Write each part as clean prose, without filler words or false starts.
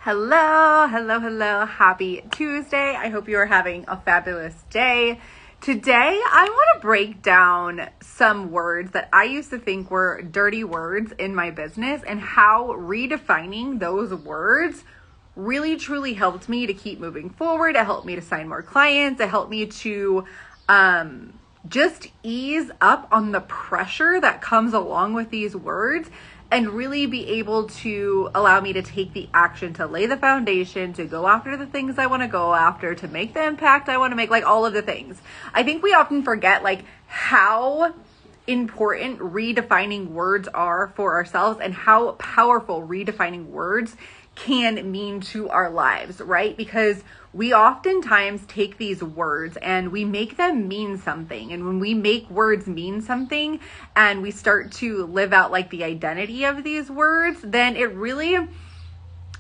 Hello, hello, hello. Happy Tuesday. I hope you are having a fabulous day. Today, I want to break down some words that I used to think were dirty words in my business and how redefining those words really truly helped me to keep moving forward. It helped me to sign more clients. It helped me to just ease up on the pressure that comes along with these words and really be able to allow me to take the action, to lay the foundation, to go after the things I want to go after, to make the impact I want to make, like all of the things. I think we often forget like how important redefining words are for ourselves and how powerful redefining words can mean to our lives, right? Because we oftentimes take these words and we make them mean something. And when we make words mean something and we start to live out like the identity of these words, then it really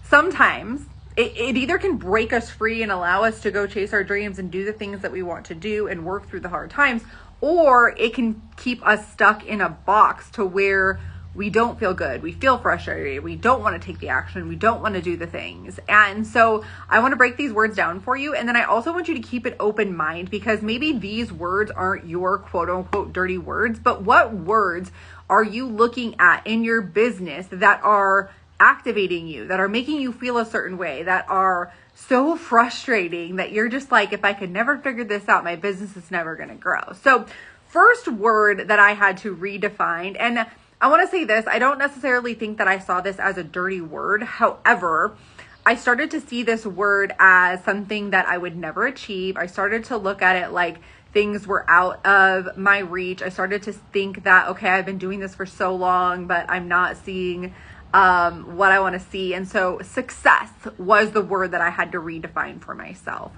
sometimes it either can break us free and allow us to go chase our dreams and do the things that we want to do and work through the hard times, or it can keep us stuck in a box to where we don't feel good. We feel frustrated. We don't want to take the action. We don't want to do the things. And so I want to break these words down for you. And then I also want you to keep an open mind, because maybe these words aren't your quote unquote dirty words, but what words are you looking at in your business that are activating you, that are making you feel a certain way, that are so frustrating that you're just like, if I could never figure this out, my business is never going to grow. So first word that I had to redefine, and I want to say this, I don't necessarily think that I saw this as a dirty word. However, I started to see this word as something that I would never achieve. I started to look at it like things were out of my reach. I started to think that, okay, I've been doing this for so long, but I'm not seeing what I want to see. And so success was the word that I had to redefine for myself.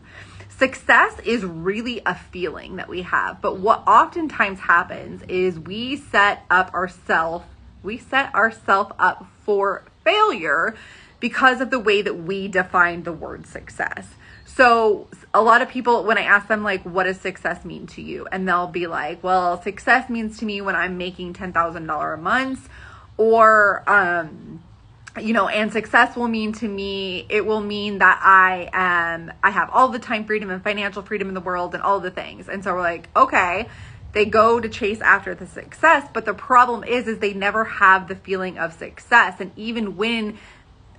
Success is really a feeling that we have, but what oftentimes happens is we set ourselves up for failure because of the way that we define the word success. So a lot of people, when I ask them like, what does success mean to you? And they'll be like, well, success means to me when I'm making $10,000 a month, or and success will mean to me, it will mean that I have all the time freedom and financial freedom in the world and all the things. And so we're like, okay, they go to chase after the success, but the problem is they never have the feeling of success. And even when,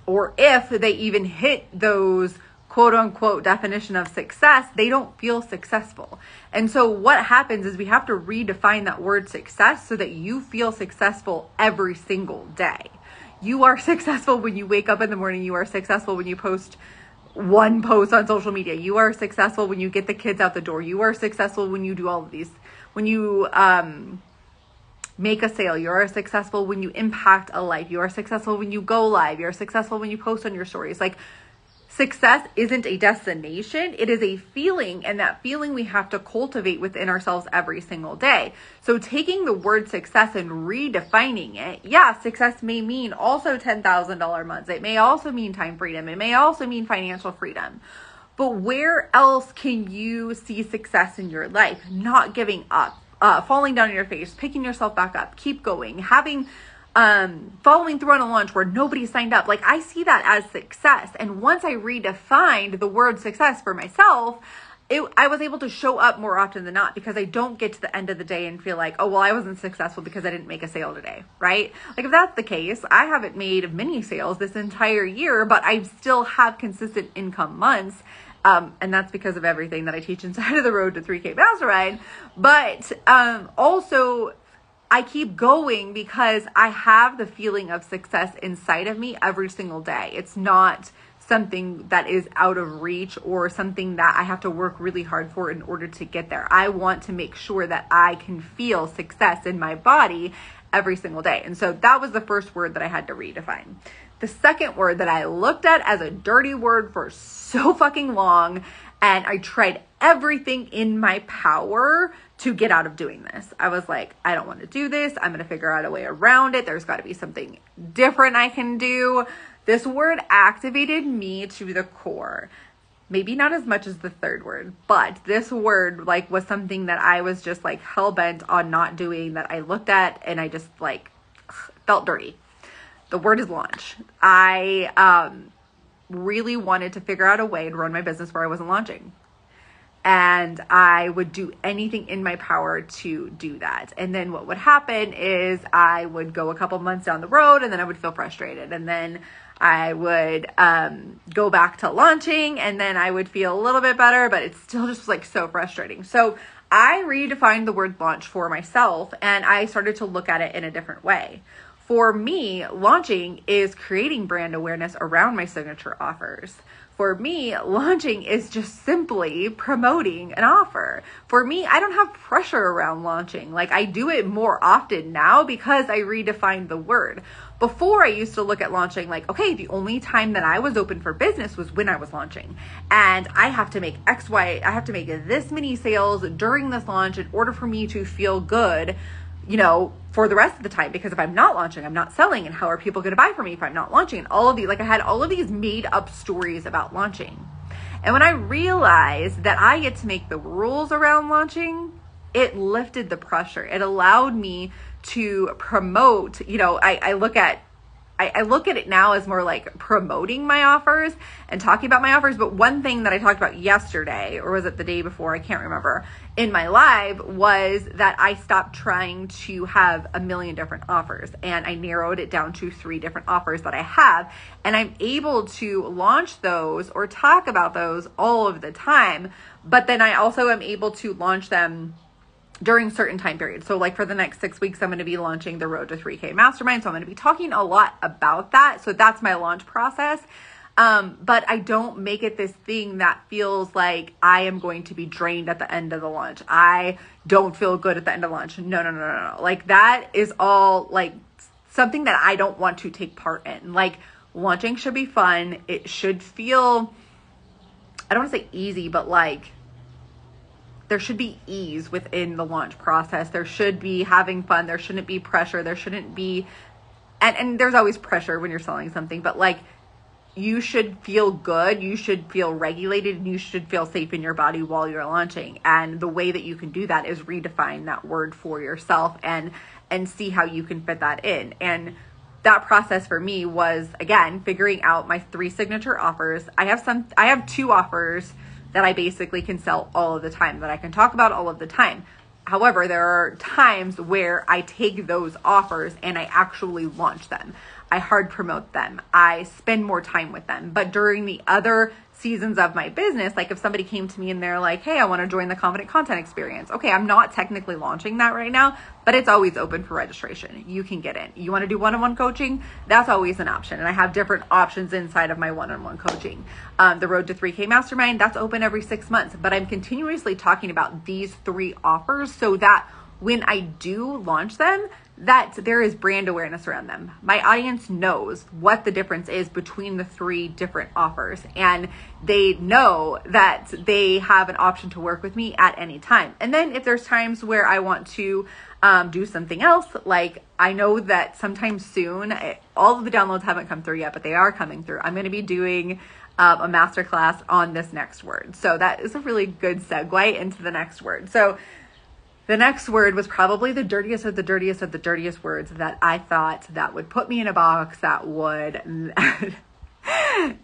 or if they even hit those quote unquote definition of success, they don't feel successful. And so what happens is we have to redefine that word success so that you feel successful every single day. You are successful when you wake up in the morning. You are successful when you post one post on social media. You are successful when you get the kids out the door. You are successful when you do all of these. When you make a sale, you are successful when you impact a life. You are successful when you go live. You're successful when you post on your stories. Like, success isn't a destination, it is a feeling, and that feeling we have to cultivate within ourselves every single day. So taking the word success and redefining it, yeah, success may mean also $10,000 months. It may also mean time freedom. It may also mean financial freedom. But where else can you see success in your life? Not giving up, falling down on your face, picking yourself back up, keep going, having following through on a launch where nobody signed up. Like, I see that as success. And once I redefined the word success for myself, I was able to show up more often than not, because I don't get to the end of the day and feel like, oh, well, I wasn't successful because I didn't make a sale today, right? Like, if that's the case, I haven't made many sales this entire year, but I still have consistent income months. And that's because of everything that I teach inside of the Road to 3K Mastermind. But also, I keep going because I have the feeling of success inside of me every single day. It's not something that is out of reach or something that I have to work really hard for in order to get there. I want to make sure that I can feel success in my body every single day. And so that was the first word that I had to redefine. The second word that I looked at as a dirty word for so fucking long, and I tried everything in my power to get out of doing this. I was like, I don't want to do this. I'm going to figure out a way around it. There's got to be something different I can do. This word activated me to the core. Maybe not as much as the third word, but this word like was something that I was just like hell bent on not doing, that I looked at and I just like felt dirty. The word is launch. I really wanted to figure out a way to run my business where I wasn't launching. And I would do anything in my power to do that. And then what would happen is I would go a couple months down the road and then I would feel frustrated. And then I would go back to launching and then I would feel a little bit better, but it's still just like so frustrating. So I redefined the word launch for myself and I started to look at it in a different way. For me, launching is creating brand awareness around my signature offers. For me, launching is just simply promoting an offer. For me, I don't have pressure around launching. Like I do it more often now because I redefined the word. Before I used to look at launching like, okay, the only time that I was open for business was when I was launching. And I have to make I have to make this many sales during this launch in order for me to feel good, for the rest of the time, because if I'm not launching, I'm not selling. And how are people going to buy from me if I'm not launching? And all of these, I had all of these made up stories about launching. And when I realized that I get to make the rules around launching, it lifted the pressure. It allowed me to promote, I look at it now as more like promoting my offers and talking about my offers. But one thing that I talked about yesterday, or was it the day before? I can't remember, in my live was that I stopped trying to have a million different offers and I narrowed it down to 3 different offers that I have. And I'm able to launch those or talk about those all of the time. But then I also am able to launch them during certain time periods. So like for the next 6 weeks, I'm going to be launching the Road to 3K Mastermind. So I'm going to be talking a lot about that. So that's my launch process. But I don't make it this thing that feels like I am going to be drained at the end of the launch. I don't feel good at the end of launch. No. Like that is all like something that I don't want to take part in. Like launching should be fun. It should feel, I don't want to say easy, but like there should be ease within the launch process. There should be having fun. There shouldn't be pressure. There shouldn't be, and there's always pressure when you're selling something, but like you should feel good. You should feel regulated and you should feel safe in your body while you're launching. And the way that you can do that is redefine that word for yourself and see how you can fit that in. And that process for me was, again, figuring out my 3 signature offers. I have 2 offers that I basically can sell all of the time, that I can talk about all of the time. However, there are times where I take those offers and I actually launch them. I hard promote them. I spend more time with them. But during the other seasons of my business, like if somebody came to me and they're like, hey, I want to join the Confident Content Experience. Okay, I'm not technically launching that right now, but it's always open for registration. You can get in. You want to do one-on-one coaching? That's always an option. And I have different options inside of my one-on-one coaching. The Road to 3K Mastermind, that's open every 6 months. But I'm continuously talking about these 3 offers so that when I do launch them, that there is brand awareness around them. My audience knows what the difference is between the 3 different offers, and they know that they have an option to work with me at any time. And then if there's times where I want to do something else, like I know that sometime soon, all of the downloads haven't come through yet, but they are coming through. I'm going to be doing a masterclass on this next word. So that is a really good segue into the next word. So the next word was probably the dirtiest of the dirtiest of the dirtiest words that I thought that would put me in a box, that would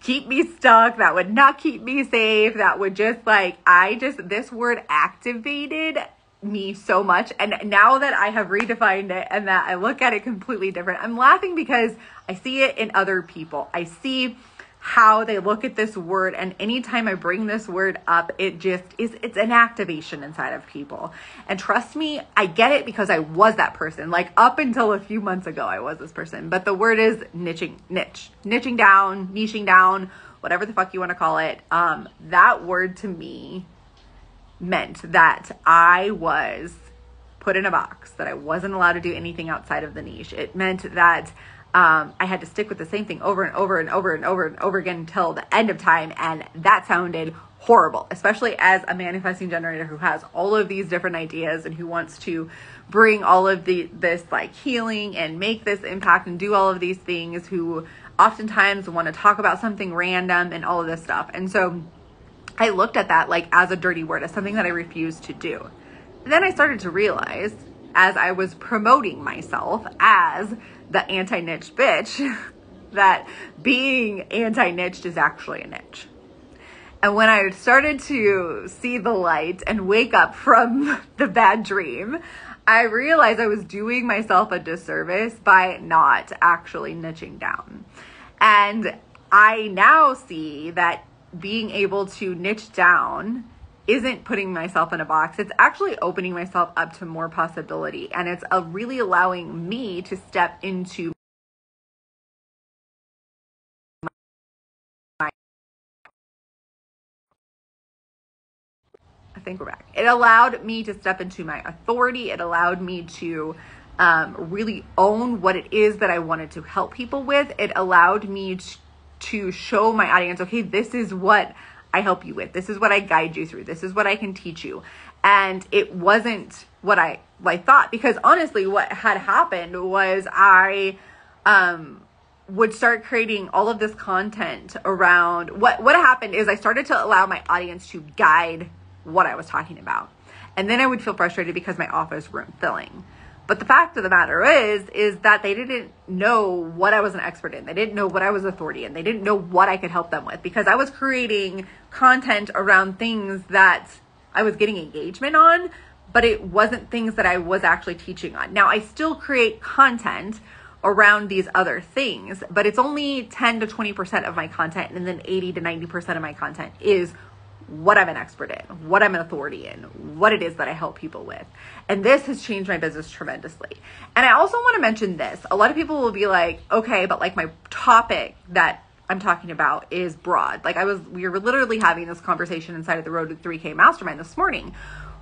keep me stuck, that would not keep me safe, that would just this word activated me so much. And now that I have redefined it and that I look at it completely different, I'm laughing because I see it in other people. I see how they look at this word, and anytime I bring this word up, it's an activation inside of people. And trust me, I get it because I was that person. Like up until a few months ago, I was this person. But the word is niching down, whatever the fuck you want to call it. That word to me meant that I was put in a box, that I wasn't allowed to do anything outside of the niche. It meant that I had to stick with the same thing over and over and over and over and over again until the end of time. And that sounded horrible, especially as a manifesting generator who has all of these different ideas and who wants to bring all of this like healing and make this impact and do all of these things, who oftentimes want to talk about something random and all of this stuff. And so I looked at that like as a dirty word, as something that I refused to do. And then I started to realize, as I was promoting myself as the anti-niche bitch, that being anti-niched is actually a niche. And when I started to see the light and wake up from the bad dream, I realized I was doing myself a disservice by not actually niching down. And I now see that being able to niche down isn't putting myself in a box. It's actually opening myself up to more possibility. And it's really allowing me to step into I think we're back. It allowed me to step into my authority. It allowed me to really own what it is that I wanted to help people with. It allowed me to show my audience, okay, this is what I help you with. This is what I guide you through. This is what I can teach you. And it wasn't what I thought, because honestly, what had happened was I would start creating all of this content around what happened is I started to allow my audience to guide what I was talking about. And then I would feel frustrated because my offers weren't filling. But the fact of the matter is that they didn't know what I was an expert in. They didn't know what I was authority in. They didn't know what I could help them with, because I was creating content around things that I was getting engagement on, but it wasn't things that I was actually teaching on. Now, I still create content around these other things, but it's only 10 to 20% of my content. And then 80 to 90% of my content is what I'm an expert in, what I'm an authority in, what it is that I help people with. And this has changed my business tremendously. And I also want to mention this. A lot of people will be like, okay, but like my topic that I'm talking about is broad. Like we were literally having this conversation inside of the Road to 3K Mastermind this morning,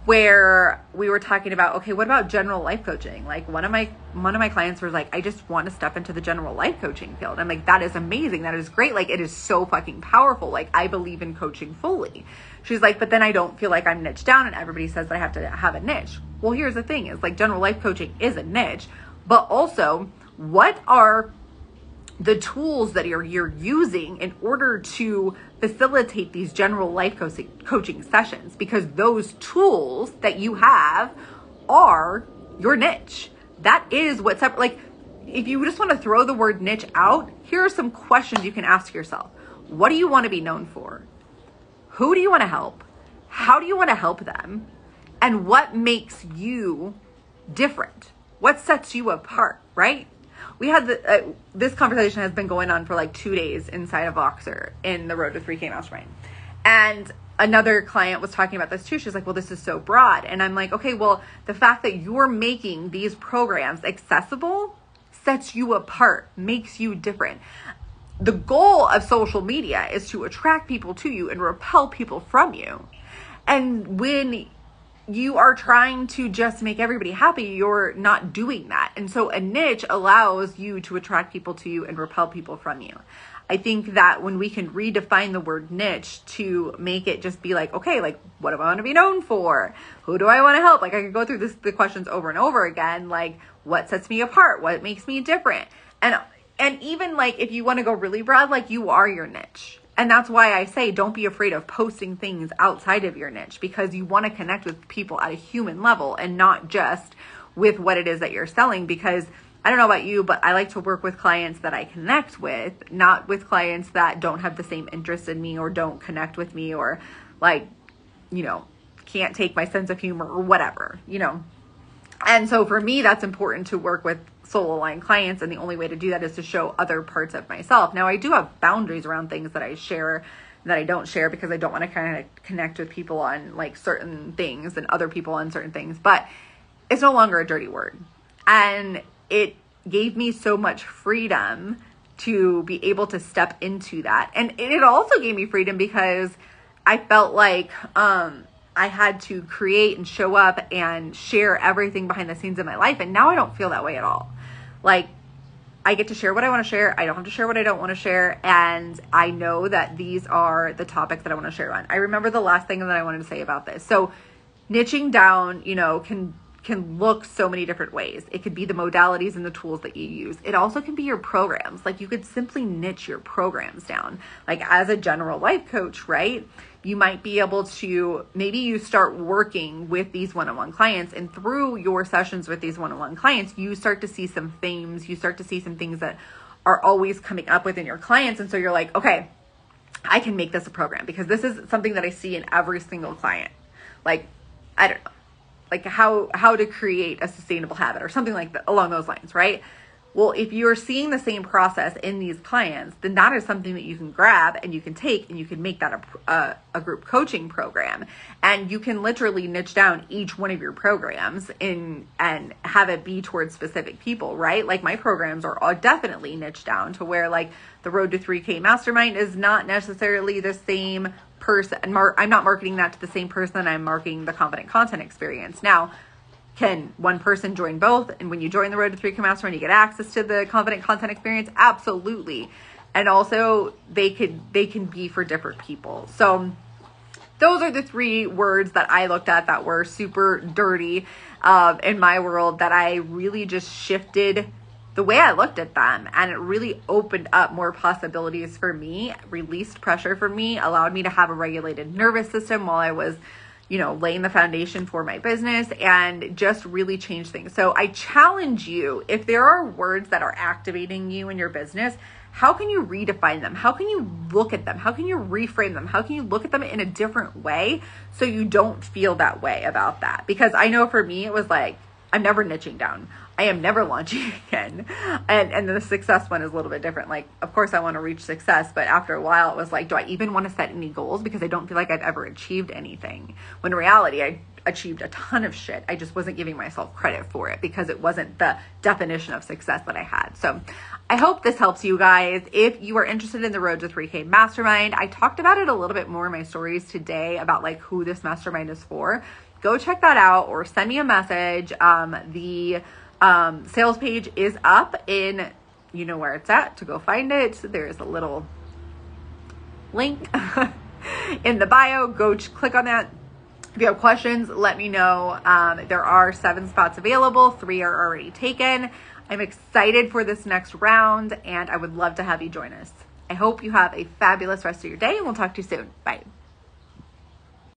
where we were talking about, okay, what about general life coaching? Like one of my clients was like, I just want to step into the general life coaching field. I'm like, that is amazing. That is great. Like, it is so fucking powerful. Like, I believe in coaching fully. She's like, but then I don't feel like I'm niched down, and everybody says that I have to have a niche. Well, here's the thing is, like, general life coaching is a niche, but also what are the tools that you're using in order to facilitate these general life coaching sessions, because those tools that you have are your niche. That is what's up. Like, if you just want to throw the word niche out, here are some questions you can ask yourself. What do you want to be known for? Who do you want to help? How do you want to help them? And what makes you different? What sets you apart, right? We had this conversation has been going on for like 2 days inside of Voxer in the Road to 3K Mastermind. And another client was talking about this too. She's like, well, this is so broad. And I'm like, okay, well, the fact that you're making these programs accessible sets you apart, makes you different. The goal of social media is to attract people to you and repel people from you. And when you are trying to just make everybody happy, you're not doing that. And so a niche allows you to attract people to you and repel people from you. I think that when we can redefine the word niche to make it just be like, okay, like, what do I want to be known for? Who do I want to help? Like, I could go through the questions over and over again. Like, what sets me apart? What makes me different? And even like, if you want to go really broad, like, you are your niche. And that's why I say, don't be afraid of posting things outside of your niche, because you want to connect with people at a human level and not just with what it is that you're selling. Because I don't know about you, but I like to work with clients that I connect with, not with clients that don't have the same interest in me or don't connect with me, or like, can't take my sense of humor or whatever, And so for me, that's important to work with soul aligned clients. And the only way to do that is to show other parts of myself. Now, I do have boundaries around things that I share that I don't share, because I don't want to kind of connect with people on like certain things and other people on certain things, but it's no longer a dirty word. And it gave me so much freedom to be able to step into that. And it also gave me freedom because I felt like, I had to create and show up and share everything behind the scenes of my life. And now I don't feel that way at all. Like, I get to share what I want to share. I don't have to share what I don't want to share. And I know that these are the topics that I want to share on. I remember the last thing that I wanted to say about this. So niching down, can look so many different ways. It could be the modalities and the tools that you use. It also can be your programs. Like, you could simply niche your programs down. Like, as a general life coach, right? You might be able to, maybe you start working with these one-on-one clients, and through your sessions with these one-on-one clients, you start to see some themes, you start to see some things that are always coming up within your clients. And so you're like, okay, I can make this a program because this is something that I see in every single client. Like, I don't know, like how to create a sustainable habit or something like that along those lines, right? Well, if you're seeing the same process in these clients, then that is something that you can grab and you can take and you can make that a group coaching program. And you can literally niche down each one of your programs and have it be towards specific people, right? Like my programs are all definitely niche down to where like the Road to 3K Mastermind is not necessarily the same person. I'm not marketing that to the same person I'm marketing the Confident Content Experience. Now, can one person join both? And when you join the Road to 3K Mastermind, you get access to the Confident Content Experience? Absolutely. And also they can be for different people. So those are the 3 words that I looked at that were super dirty in my world, that I really just shifted the way I looked at them. And it really opened up more possibilities for me, released pressure for me, allowed me to have a regulated nervous system while I was laying the foundation for my business, and just really change things. So I challenge you, if there are words that are activating you in your business, how can you redefine them? How can you look at them? How can you reframe them? How can you look at them in a different way so you don't feel that way about that? Because I know for me, it was like, I'm never niching down. I am never launching again. And the success one is a little bit different. Like, of course I want to reach success, but after a while it was like, do I even want to set any goals? Because I don't feel like I've ever achieved anything. When in reality, I achieved a ton of shit. I just wasn't giving myself credit for it because it wasn't the definition of success that I had. So I hope this helps you guys. If you are interested in the Road to 3K Mastermind, I talked about it a little bit more in my stories today about like who this mastermind is for. Go check that out or send me a message. The sales page is up in, you know where it's at to go find it. There's a little link in the bio. Go click on that. If you have questions, let me know. There are 7 spots available. 3 are already taken. I'm excited for this next round and I would love to have you join us. I hope you have a fabulous rest of your day and we'll talk to you soon. Bye.